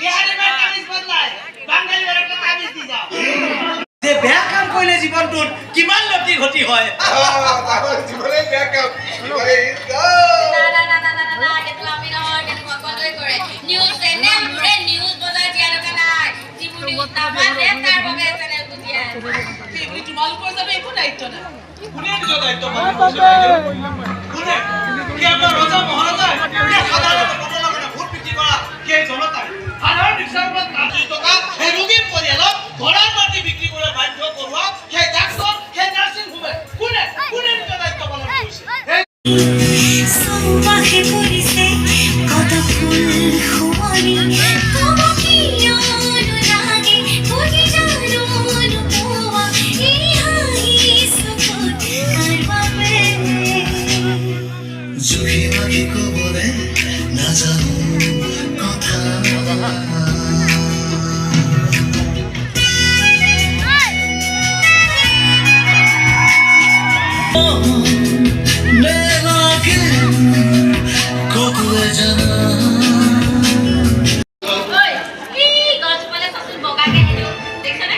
বিহাৰি বাৰ তাবিজ বদলাই বাঙালি বাৰ একটা তাবিজ দি যাও যে বেয়া কাম কৰিলে জীৱনটোত কিমান লতি ঘটি হয় জীবনে বেয়া কাম জীবনে সেইটো আমি নহয় সেইটো সকলোৱে কৰে নিউজ চেনেল পুৰে নিউজ বজাই দিয়া দৰকাৰ নাই যিবোৰ নিউজ নামাতে তাৰ বাবে চেনেল বুজিয়া এই তোমালোকৰ জানো একো দায়িত্ব নাই কোনে নিজৰ দায়িত্ব পালন কৰিছে কোনে কি আমাৰ ৰজা মহাৰাজা সাধাৰণ ঘটনা মানে ভোট বিক্ৰী কৰা সেই জনতাই সাধাৰণ ৰিক্সাৰ ওপৰত 5 টকা সেই ৰোগীৰ পৰিয়ালক ঘৰৰ মাটি বিক্ৰী কৰি বাধ্য কৰোৱা সেই ডাক্তৰ সেই নাৰ্ছিং হোমে কোনে কোনে নিজৰ দায়িত্ব পালন কৰিছে সুবাসে পৰিছে কত ফুল শুৱনি তোমাকে অনুৰাগে তুমি জানো নোপোৱা এই হাঁহি চকুত কাৰ বাবে জুখি মাখি কবলে নাজানো কথা কতলে জানা ঐ এই গছপালে চাচোন বগাকে হেনো দেখছনে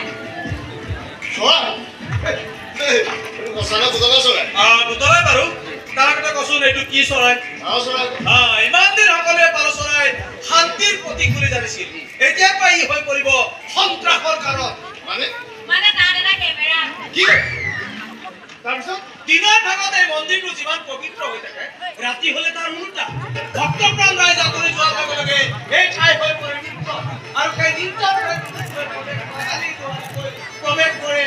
সারা বুঝাবা চলে বুতলাই বাৰু তাৰ কথা কচোন এইটো কি চৰাই ইমান দিন সকলোৱে পাৰ চৰাই শান্তিৰ প্ৰতীক বুলি জানিছিল এতিয়া পাই হৈ পৰিব সন্ত্ৰাসৰ কাৰণ মানে তাৰ এটা কেমেৰা কি তাৰপিছত দিনৰ ভাগত এই মন্দিৰটো যিমান পবিত্ৰ হৈ থাকে ৰাতি হলে তাৰ উল্টা ভক্তপ্ৰাণ ৰাইজ আঁতৰি যোৱাৰ লগে লগে এই ঠাই হৈ পৰে নিত্য আৰু সেই নিত্য প্ৰৱেশ কৰে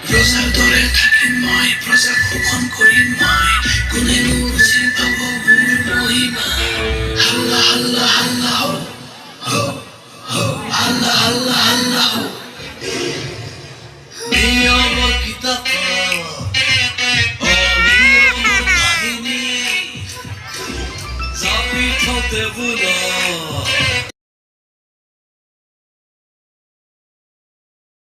প্ৰজাৰ দৰে থাকিম মই প্ৰজাক শোষণ কৰিম মই